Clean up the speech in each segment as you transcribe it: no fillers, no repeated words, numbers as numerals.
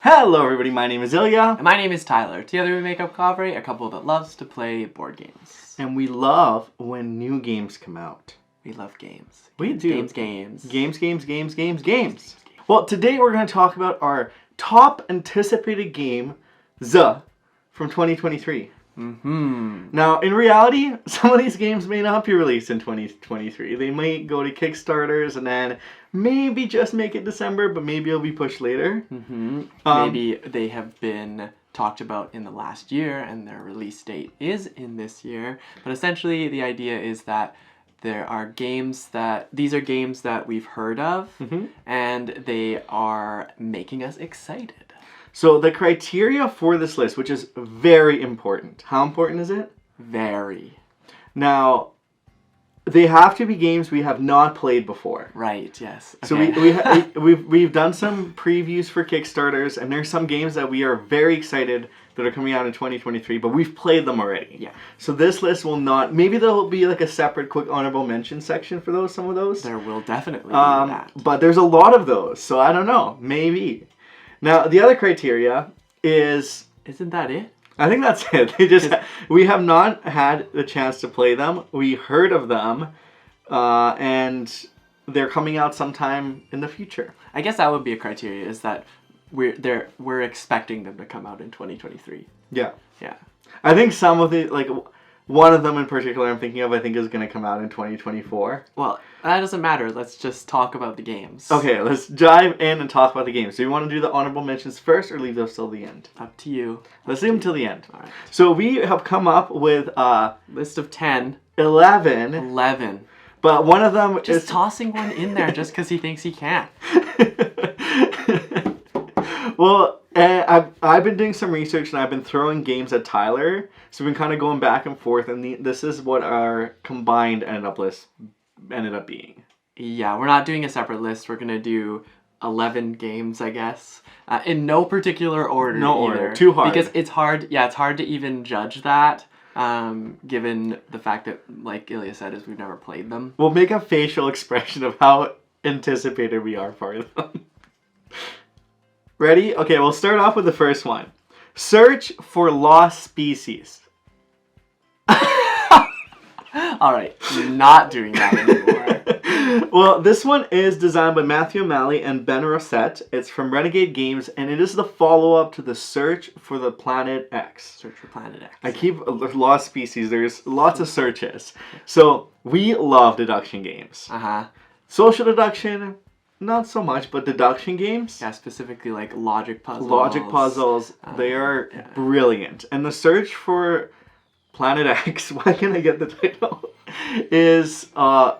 Hello everybody, my name is Ilya. And my name is Tyler. Together we make up Kovray, a couple that loves to play board games. And we love when new games come out. We love games. We do. Games. Well, today we're going to talk about our top anticipated game, from 2023. Now, in reality, some of these games may not be released in 2023. They might go to Kickstarters and then maybe just make it December, but maybe it'll be pushed later. Maybe they have been talked about in the last year and their release date is in this year. But essentially, the idea is that these are games that we've heard of, and they are making us excited. So the criteria for this list, which is very important. How important is it? Very. Now, they have to be games we have not played before. Right, yes. So Okay. we've done some previews for Kickstarters, and there's some games that we are very excited that are coming out in 2023, but we've played them already. Yeah. So this list will not, maybe there will be like a separate quick honorable mention section for some of those. There will definitely be that. But there's a lot of those, so I don't know, maybe. Now, the other criteria is... Isn't that it? I think that's it. We have not had the chance to play them. We heard of them, and they're coming out sometime in the future. I guess that would be a criteria, is that we're expecting them to come out in 2023. Yeah. Yeah. I think some of the, like, one of them in particular I'm thinking of, I think is going to come out in 2024. Well, that doesn't matter. Let's just talk about the games. Okay, let's dive in and talk about the games. Do you want to do the honorable mentions first or leave those till the end? Up to you. Let's leave them till the end. All right. So we have come up with list of 10. 11. But one of them just tossing one in there just because he thinks he can. Well, I've been doing some research and I've been throwing games at Tyler. So we've been kind of going back and forth, and this is what our combined list ended up being. Yeah, we're not doing a separate list. We're going to do 11 games, I guess. In no particular order. No either, order. Too hard. Because it's hard. Yeah, it's hard to even judge that. Given the fact that, like Ilya said, is we've never played them. We'll make a facial expression of how anticipated we are for them. Ready? Okay, we'll start off with the first one. Search for lost species. All right, not doing that anymore. Well, this one is designed by Matthew O'Malley and Ben Rosette. It's from Renegade Games, and it is the follow-up to the Search for the Planet X. Search for Planet X. I keep lost species. There's lots of searches. So we love deduction games. Social deduction, not so much, but deduction games. Yeah, specifically like logic puzzles. They are brilliant. And the Search for Planet X, why can't I get the title, is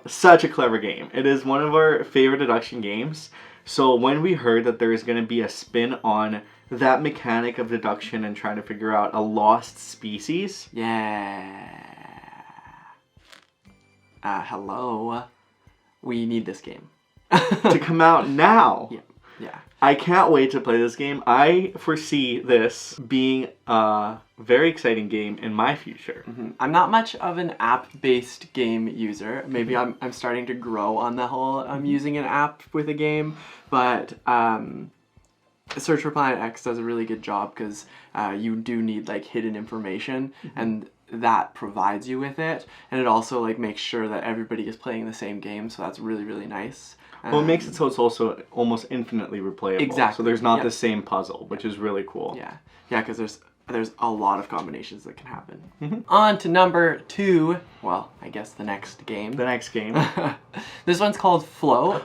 such a clever game. It is one of our favorite deduction games. So when we heard that there is going to be a spin on that mechanic of deduction and trying to figure out a lost species. Yeah. Hello. We need this game. To come out now. Yeah. I can't wait to play this game. I foresee this being a very exciting game in my future. I'm not much of an app-based game user. Maybe I'm starting to grow on the whole using an app with a game, but Search for Planet X does a really good job because you do need like hidden information, and that provides you with it, and it also like makes sure that everybody is playing the same game, so that's really, really nice. Well, it makes it so it's also almost infinitely replayable. Exactly. So there's not the same puzzle, which is really cool. Yeah, because there's a lot of combinations that can happen. On to number 2. Well, I guess the next game. This one's called Flow.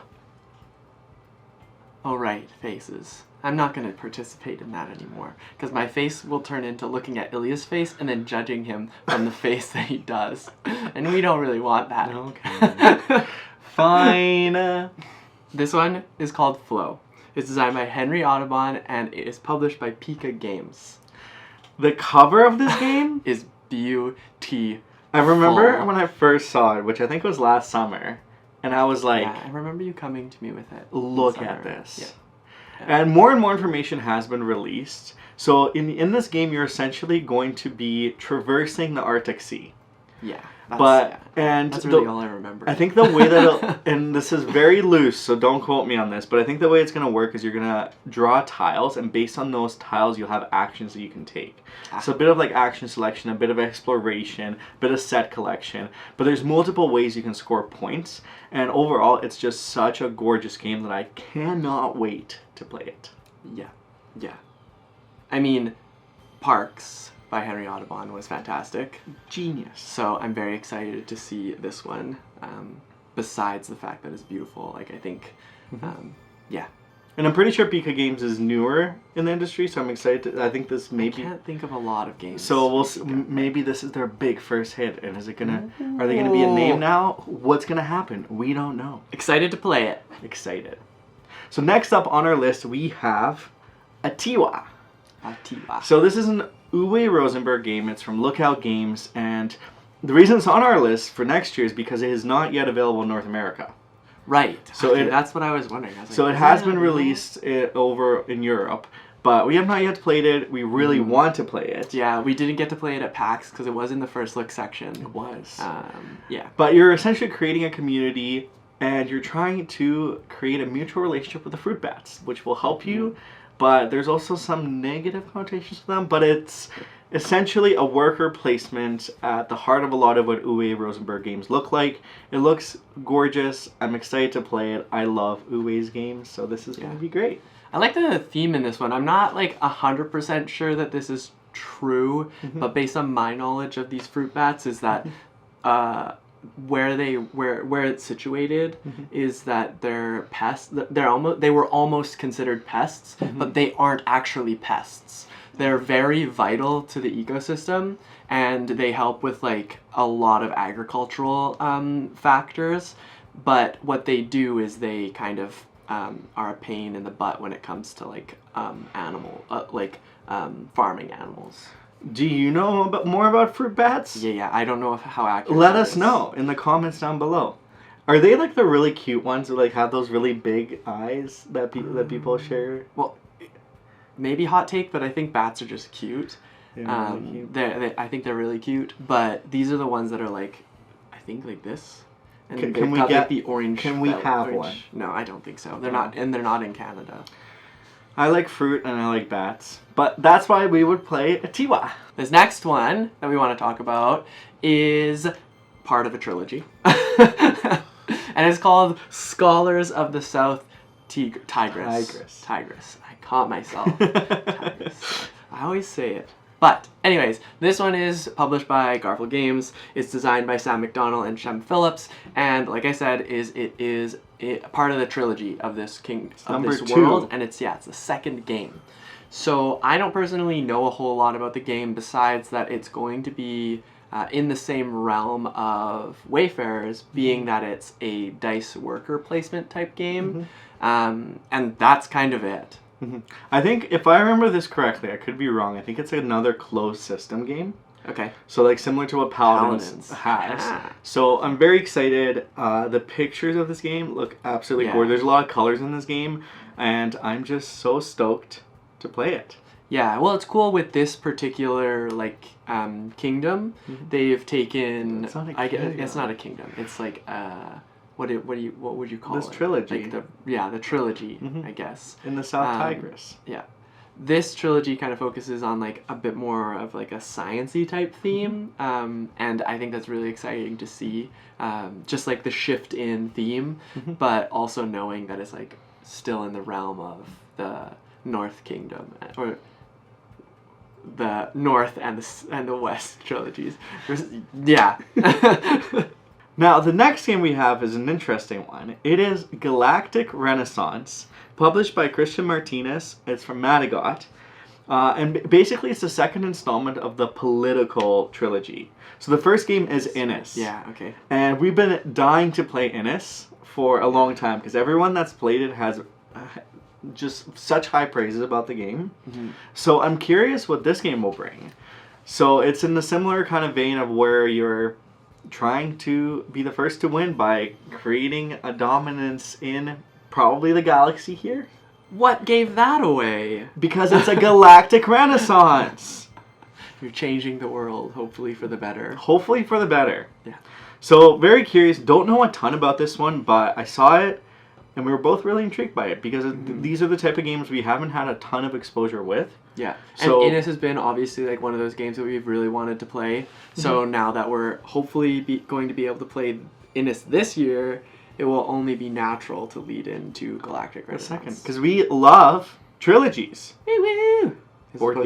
Oh right, faces. I'm not going to participate in that anymore, because my face will turn into looking at Ilya's face and then judging him from the face that he does. And we don't really want that. Okay. Fine. This one is called Flow. It's designed by Henry Audubon, and it is published by Pika Games. The cover of this game is beautiful. I remember when I first saw it, which I think was last summer, and I was like... Yeah, I remember you coming to me with it. Look at this. Yeah. And more information has been released. So in this game, you're essentially going to be traversing the Arctic Sea. Yeah. That's really all I remember. I think the way that and this is very loose, so don't quote me on this, but I think the way it's going to work is you're going to draw tiles, and based on those tiles, you'll have actions that you can take. So a bit of like action selection, a bit of exploration, a bit of set collection, but there's multiple ways you can score points, and overall, it's just such a gorgeous game that I cannot wait to play it. Yeah. I mean, Parks by Henry Audubon was fantastic. Genius. So I'm very excited to see this one. Besides the fact that it's beautiful, like I think, yeah. And I'm pretty sure Pika Games is newer in the industry, so I'm excited. I think this maybe. I can't think of a lot of games. So maybe this is their big first hit, and is it gonna? Are they gonna be a name now? What's gonna happen? We don't know. Excited to play it. Excited. So next up on our list we have Atiwa. So this is an Uwe Rosenberg game. It's from Lookout Games, and the reason it's on our list for next year is because it is not yet available in North America. Right. So that's what I was wondering. So it has been released over in Europe, but we have not yet played it. We really want to play it. Yeah, we didn't get to play it at PAX because it was in the first look section. It was. Yeah. But you're essentially creating a community, and you're trying to create a mutual relationship with the fruit bats, which will help you. But there's also some negative connotations to them. But it's essentially a worker placement at the heart of a lot of what Uwe Rosenberg games look like. It looks gorgeous. I'm excited to play it. I love Uwe's games, so this is going to be great. I like the theme in this one. I'm not like 100% sure that this is true, but based on my knowledge of these fruit bats is that where it's situated is that they're pests. They were almost considered pests, but they aren't actually pests. They're very vital to the ecosystem, and they help with like a lot of agricultural factors. But what they do is they kind of are a pain in the butt when it comes to like farming animals. Do you know more about fruit bats? Yeah. I don't know how accurate. Let us know in the comments down below. Are they like the really cute ones that like have those really big eyes that people share? Well, maybe hot take, but I think bats are just cute. Really cute. I think they're really cute, but these are the ones that are like, I think like this. And can we got, get like, the orange? Can we have orange. one? No, I don't think so. They're not in Canada. I like fruit and I like bats, but that's why we would play Atiwa. This next one that we want to talk about is part of a trilogy, and it's called Scholars of the South Tigris. I caught myself. Tigris. I always say it. But anyways, this one is published by Garfield Games. It's designed by Sam McDonnell and Shem Phillips, and like I said, it is part of the trilogy of this world, and it's the second game. So I don't personally know a whole lot about the game besides that it's going to be in the same realm of Wayfarers, being that it's a dice worker placement type game, and that's kind of it. I think, if I remember this correctly, I could be wrong, I think it's another closed system game. Okay. So like similar to what Paladins has. Yeah. So I'm very excited. The pictures of this game look absolutely gorgeous. There's a lot of colors in this game, and I'm just so stoked to play it. Yeah, well, it's cool with this particular kingdom. They've taken. It's not a kingdom. It's not a kingdom. It's like what would you call this it? trilogy? Like the trilogy, I guess. In the South Tigris. Yeah. This trilogy kind of focuses on like a bit more of like a science-y type theme, and I think that's really exciting to see, just like the shift in theme, but also knowing that it's like still in the realm of the North Kingdom, or the North and the West trilogies. Yeah. Now, the next game we have is an interesting one. It is Galactic Renaissance, published by Christian Martinez. It's from Madagot. And basically, it's the second installment of the political trilogy. So the first game is Innis. Yeah, okay. And we've been dying to play Innis for a long time, because everyone that's played it has just such high praises about the game. So I'm curious what this game will bring. So it's in the similar kind of vein of where you're trying to be the first to win by creating a dominance in probably the galaxy here. What gave that away? Because it's a galactic renaissance. You're changing the world, hopefully for the better. Hopefully for the better. Yeah. So, very curious. Don't know a ton about this one, but I saw it, and we were both really intrigued by it, because these are the type of games we haven't had a ton of exposure with. Yeah. So, and Innis has been obviously like one of those games that we've really wanted to play. So now that we're hopefully going to be able to play Innis this year, it will only be natural to lead into Galactic Renaissance. second, because we love trilogies. Woo woo!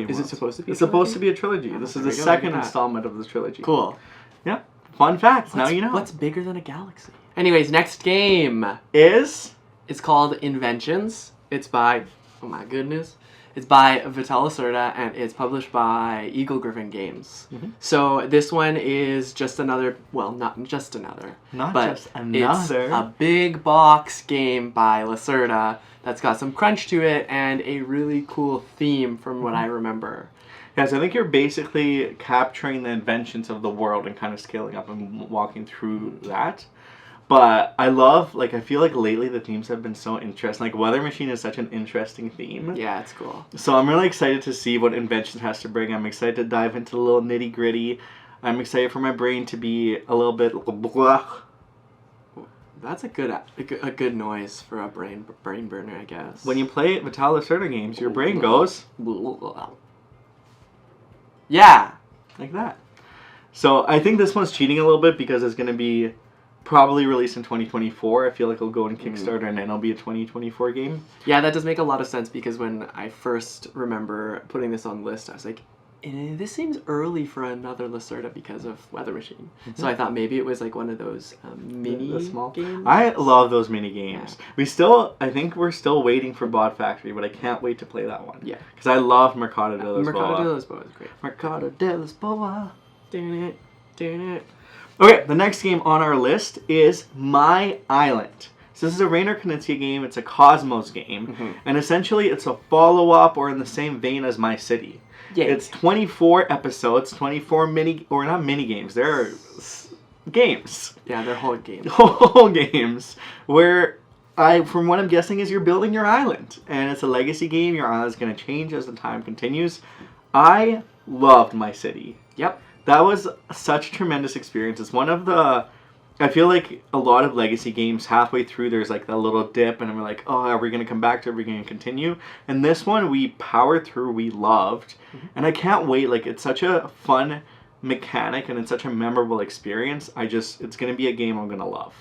Is it supposed to be? It's supposed to be a trilogy. Oh, This there is the we go, look second at that. installment of this trilogy. Cool. Yeah. Fun facts. Now you know. What's bigger than a galaxy? Anyways, next game. Is It's called Inventions. It's by, oh my goodness, it's by Lacerda, and it's published by Eagle Griffin Games. So this one is just another, well, not just another, but just another. it's a big box game by Lacerda that's got some crunch to it and a really cool theme from what I remember. Yes, I think you're basically capturing the inventions of the world and kind of scaling up and walking through that. But I love, like, I feel like lately the themes have been so interesting. Like, Weather Machine is such an interesting theme. Yeah, it's cool. So I'm really excited to see what Inventions has to bring. I'm excited to dive into the little nitty gritty. I'm excited for my brain to be a little bit blah. That's a good noise for a brain burner, I guess. When you play Vital Lacerda games, your brain goes yeah. like that. So I think this one's cheating a little bit because it's going to be probably released in 2024. I feel like it'll go on Kickstarter and then it'll be a 2024 game. Yeah, that does make a lot of sense because when I first remember putting this on the list, I was like, this seems early for another Lacerda because of Weather Machine. So I thought maybe it was like one of those mini the small games. I love those mini games. Yeah. I think we're still waiting for Bod Factory, but I can't wait to play that one. Yeah. Because I love Mercado de Lisboa. Mercado de Lisboa is great. Mercado de Lisboa. Darn it. Okay, the next game on our list is My Island. So this is a Reiner Knizia game. It's a Cosmos game. And essentially it's a follow-up or in the same vein as My City. Yeah. It's 24 episodes, 24 not mini games. They're games. Yeah, they're whole games. Whole games where from what I'm guessing is you're building your island. And it's a legacy game. Your island's going to change as the time continues. I loved My City. Yep. That was such a tremendous experience. It's one of the... I feel like a lot of legacy games, halfway through, there's like that little dip, and we're like, oh, are we going to come back to it? Are we going to continue? And this one, we powered through, we loved. And I can't wait. Like, it's such a fun mechanic, and it's such a memorable experience. It's going to be a game I'm going to love.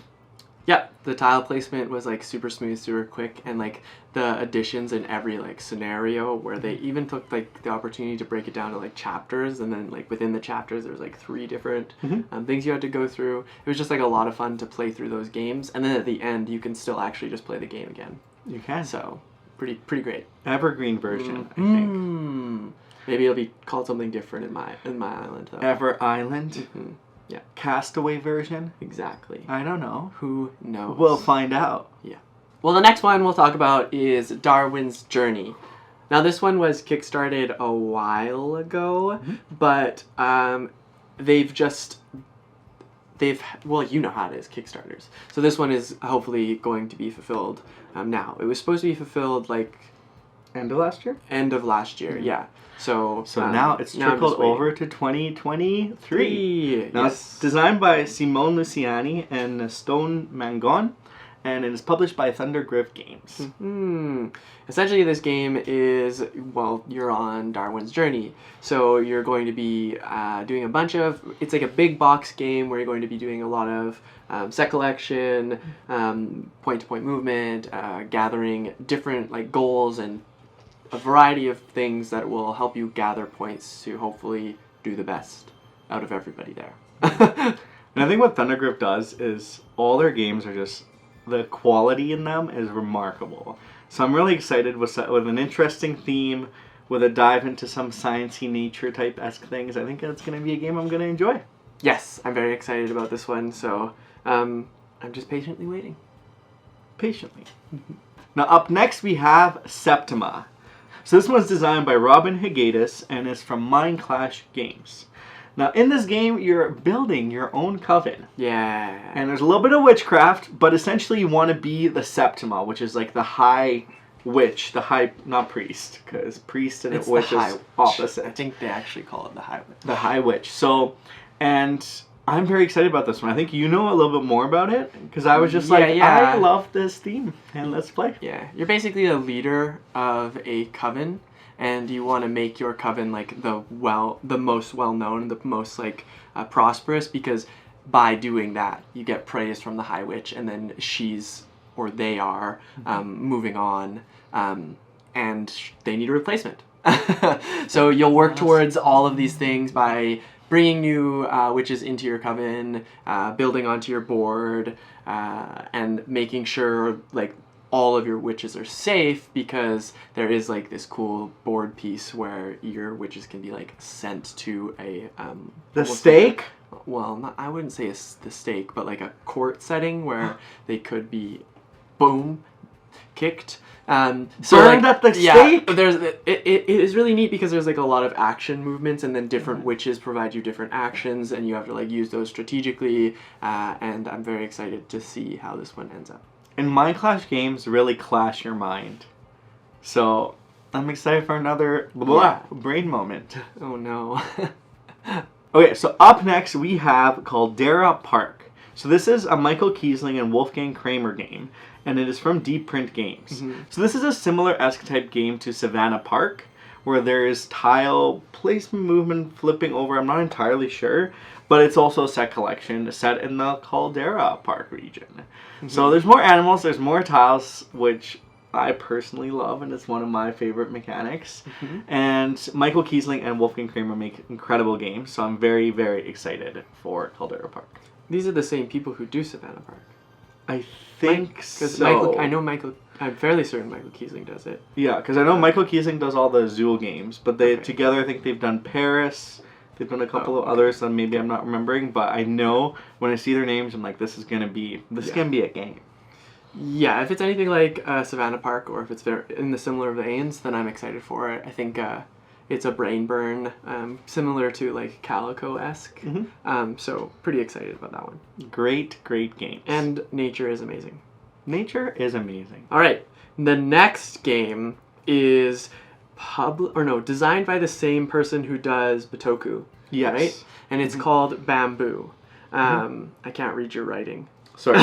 Yep, the tile placement was like super smooth, super quick, and like the additions in every like scenario where they even took like the opportunity to break it down to like chapters, and then like within the chapters there's like 3 different things you had to go through. It was just like a lot of fun to play through those games, and then at the end you can still actually just play the game again. You can. So pretty great. Evergreen version, I think. Maybe it'll be called something different in my island though. Ever Island. Yeah. Castaway version. Exactly. I don't know. Who knows? We'll find out. Yeah. Well, the next one we'll talk about is Darwin's Journey. Now, this one was kickstarted a while ago, but well, you know how it is, Kickstarters. So this one is hopefully going to be fulfilled now. It was supposed to be fulfilled like End of last year? End of last year, yeah. So now it's trickled over to 2023. Now yes. it's designed by Simone Luciani and Stone Mangon, and it is published by Thundergriff Games. Essentially, this game is, well, you're on Darwin's Journey. So you're going to be doing a bunch of, it's like a big box game where you're going to be doing a lot of set collection, point-to-point movement, gathering different like goals and a variety of things that will help you gather points to hopefully do the best out of everybody there. And I think what Thundergriff does is all their games are just, the quality in them is remarkable. So I'm really excited with an interesting theme, with a dive into some sciencey nature type-esque things. I think it's going to be a game I'm going to enjoy. Yes, I'm very excited about this one, so I'm just patiently waiting. Patiently. Now up next we have Septima. So this one's designed by Robin Higatis and is from Mind Clash Games. Now in this game you're building your own coven. Yeah. And there's a little bit of witchcraft, but essentially you want to be the Septima, which is like the high witch, the high, not priest, because priest and It's witch the high is witch. opposite. I think they actually call it the high witch. The high witch. So, and I'm very excited about this one. I think you know a little bit more about it, because I was just I love this theme, and let's play. Yeah, you're basically a leader of a coven, and you want to make your coven like the most well-known, the most like prosperous, because by doing that, you get praise from the High Witch, and then they are moving on, and they need a replacement. So you'll work towards all of these things by bringing new witches into your coven, building onto your board, and making sure like all of your witches are safe, because there is like this cool board piece where your witches can be like sent to a the stake. Well, I wouldn't say the stake, but like a court setting where they could be, boom, kicked. Burned at the stake? It is really neat because there's like a lot of action movements, and then different witches provide you different actions, and you have to like use those strategically, and I'm very excited to see how this one ends up. And Mind Clash games really clash your mind. So I'm excited for another brain moment. Oh no. Okay, so up next we have Caldera Park. So this is a Michael Kiesling and Wolfgang Kramer game, and it is from Deep Print Games. Mm-hmm. So this is a similar-esque type game to Savannah Park, where there is tile placement, movement, flipping over. I'm not entirely sure, but it's also a set collection set in the Caldera Park region. Mm-hmm. So there's more animals, there's more tiles, which I personally love, and it's one of my favorite mechanics. Mm-hmm. And Michael Kiesling and Wolfgang Kramer make incredible games, so I'm very, very excited for Caldera Park. These are the same people who do Savannah Park. I think so. I'm fairly certain Michael Kiesling does it. Yeah, because I know Michael Kiesling does all the Zool games, but together I think they've done Paris. They've done a couple of others that maybe I'm not remembering, but I know when I see their names, I'm like, this is gonna be a game. Yeah, if it's anything like Savannah Park, or if it's in the similar veins, then I'm excited for it. I think it's a brain burn, similar to like Calico-esque. Mm-hmm. So pretty excited about that one. Great games. And nature is amazing. Nature is amazing. All right, the next game is designed by the same person who does Bitoku. Yes. Right? And it's called Bamboo. I can't read your writing. Sorry.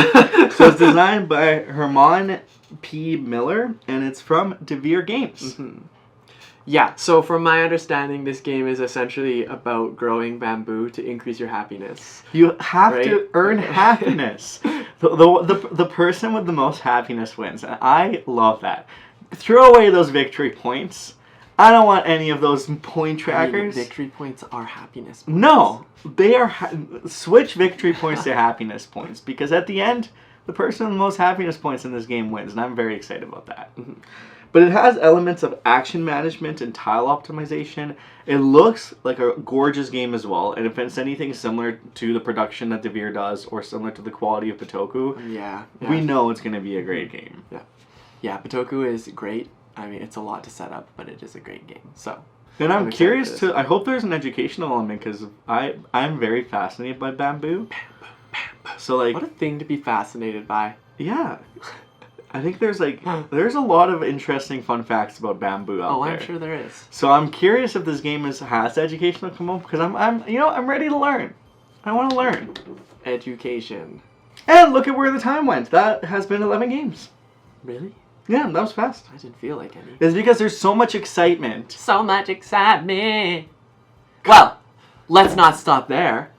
So it's designed by Herman P. Miller, and it's from Devere Games. Mm-hmm. Yeah, so from my understanding, this game is essentially about growing bamboo to increase your happiness. You have to earn happiness. The person with the most happiness wins, and I love that. Throw away those victory points. I don't want any of those point trackers. Victory points are happiness points. No, they are... Switch victory points to happiness points, because at the end, the person with the most happiness points in this game wins, and I'm very excited about that. Mm-hmm. But it has elements of action management and tile optimization. It looks like a gorgeous game as well, and if it's anything similar to the production that Devere does, or similar to the quality of Bitoku, we know it's going to be a great game. Yeah, Bitoku is great. I mean, it's a lot to set up, but it is a great game. So, and I'm curious to... I hope there's an educational element, because I'm very fascinated by bamboo. So like, what a thing to be fascinated by. Yeah. I think there's a lot of interesting fun facts about bamboo out there. Oh, I'm sure there is. So I'm curious if this game has educational component, because I'm ready to learn. I want to learn. Education. And look at where the time went. That has been 11 games. Really? Yeah, that was fast. I didn't feel like any. It's because there's so much excitement. So much excitement. Well, let's not stop there.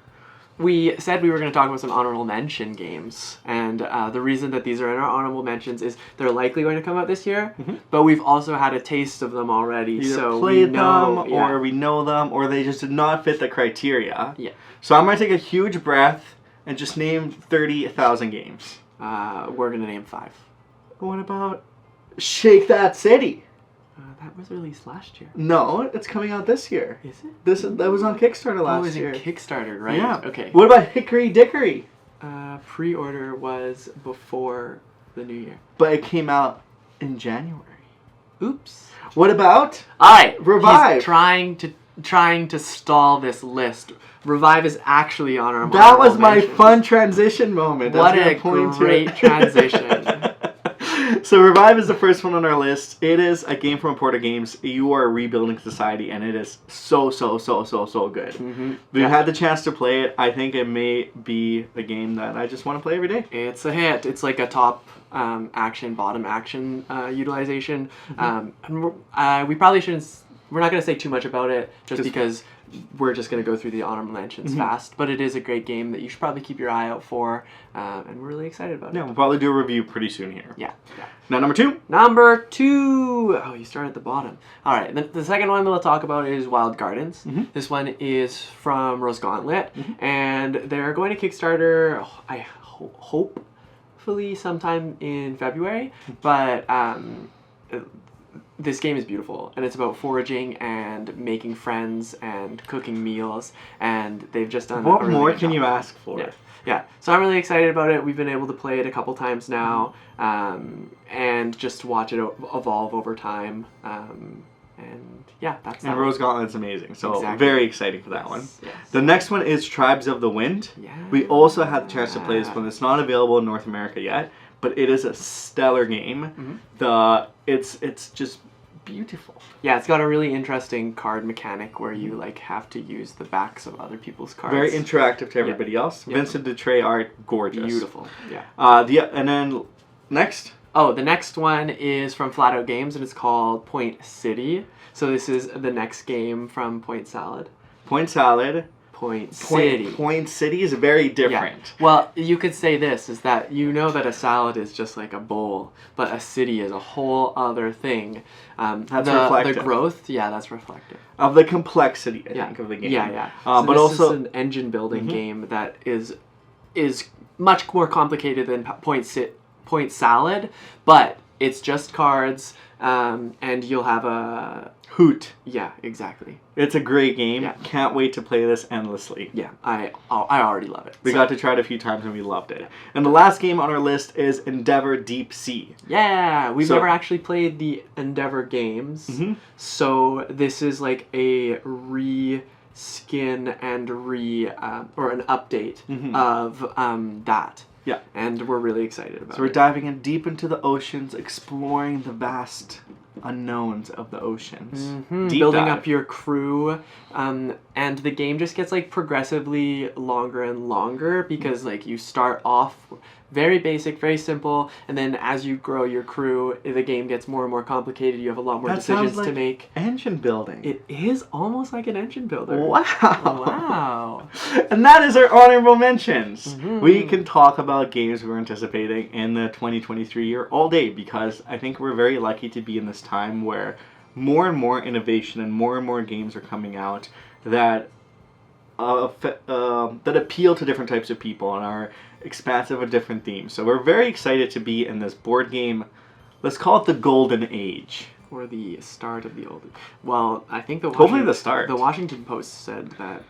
We said we were going to talk about some honorable mention games, and the reason that these are in our honorable mentions is they're likely going to come out this year, but we've also had a taste of them already. Either so played them, or we know them, or they just did not fit the criteria. Yeah. So I'm going to take a huge breath and just name 30,000 games. We're going to name 5. What about Shake That City? That was released last year. No, it's coming out this year. Is it? That was on Kickstarter last year. Oh, it was in Kickstarter, right? Yeah. Okay. What about Hickory Dickory? Pre-order was before the new year. But it came out in January. Oops. What about? Alright. Revive. He's trying to stall this list. Revive is actually on our... That was my fun transition moment. What a great transition. So Revive is the first one on our list. It is a game from Porta Games. You are rebuilding society, and it is so good. We've had the chance to play it. I think it may be a game that I just want to play every day. It's a hit. It's like a top action, bottom action utilization. And we probably shouldn't. We're not going to say too much about it, just because we're just going to go through the honorable mentions fast. But it is a great game that you should probably keep your eye out for, and we're really excited about it. Yeah, we'll probably do a review pretty soon here. Yeah. Now, number 2. Number 2. Oh, you start at the bottom. All right. The second one we'll talk about is Wild Gardens. This one is from Rose Gauntlet, and they're going to Kickstarter. I hopefully sometime in February, but this game is beautiful, and it's about foraging and making friends and cooking meals, and they've just done. What more can you ask for? Yeah. So I'm really excited about it. We've been able to play it a couple times now, and just watch it evolve over time. And yeah, that's. And Rose Gauntlet's amazing, so exactly. Very exciting for that one. Yes. The next one is Tribes of the Wind. Yeah. We also had the chance to play this one. It's not available in North America yet, but it is a stellar game. It's just beautiful. Yeah, it's got a really interesting card mechanic where you like have to use the backs of other people's cards. Very interactive to everybody else. Vincent Dutray art, gorgeous. Beautiful. Yeah. And then next. Oh, the next one is from Flat Out Games, and it's called Point City. So this is the next game from Point Salad. Point Salad. Point City. Point City is very different. Yeah. Well, you could say this, is that you know that a salad is just like a bowl, but a city is a whole other thing. That's reflective. The growth, that's reflective. Of the complexity, I think, of the game. Yeah. So but this also is an engine building game that is much more complicated than Point Salad, but it's just cards, and you'll have a hoot. Yeah, exactly. It's a great game. Yeah. Can't wait to play this endlessly. Yeah, I already love it. We got to try it a few times and we loved it. And the last game on our list is Endeavor Deep Sea. Yeah, we've never actually played the Endeavor games, so this is like a reskin and or an update of that. Yeah. And we're really excited about it. So we're diving in deep into the oceans, exploring the vast unknowns of the oceans. Building up your crew, and the game just gets like progressively longer and longer because like you start off very basic, very simple, and then as you grow your crew, the game gets more and more complicated. You have a lot more decisions to make. Engine building. It is almost like an engine builder. Wow. And that is our honorable mentions. We can talk about games we're anticipating in the 2023 year all day because I think we're very lucky to be in this time where more and more innovation and more games are coming out that that appeal to different types of people and are expansive of different themes. So we're very excited to be in this board game. Let's call it the golden age. Or the start of the old. Well, I think hopefully the start. The Washington Post said that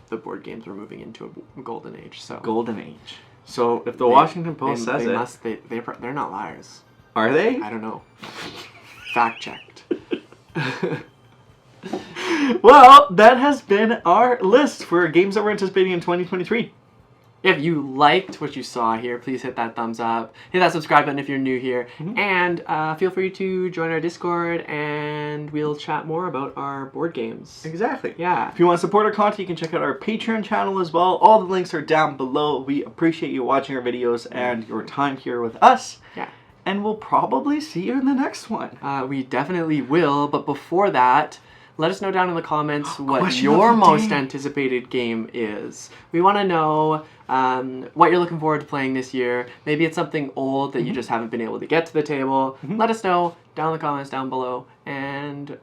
the board games were moving into a golden age. So golden age. So if the Washington Post says they're not liars. Are they? I don't know. Fact checked. Well, that has been our list for games that we're anticipating in 2023. If you liked what you saw here, please hit that thumbs up. Hit that subscribe button if you're new here. And feel free to join our Discord and we'll chat more about our board games. Exactly. Yeah. If you want to support our content, you can check out our Patreon channel as well. All the links are down below. We appreciate you watching our videos and your time here with us. Yeah. And we'll probably see you in the next one. We definitely will. But before that, let us know down in the comments what your most anticipated game is. We want to know what you're looking forward to playing this year. Maybe it's something old that you just haven't been able to get to the table. Let us know down in the comments down below, and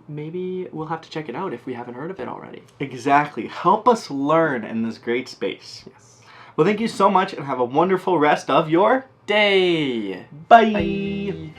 maybe we'll have to check it out if we haven't heard of it already. Exactly. Help us learn in this great space. Yes. Well, thank you so much, and have a wonderful rest of your day. Bye.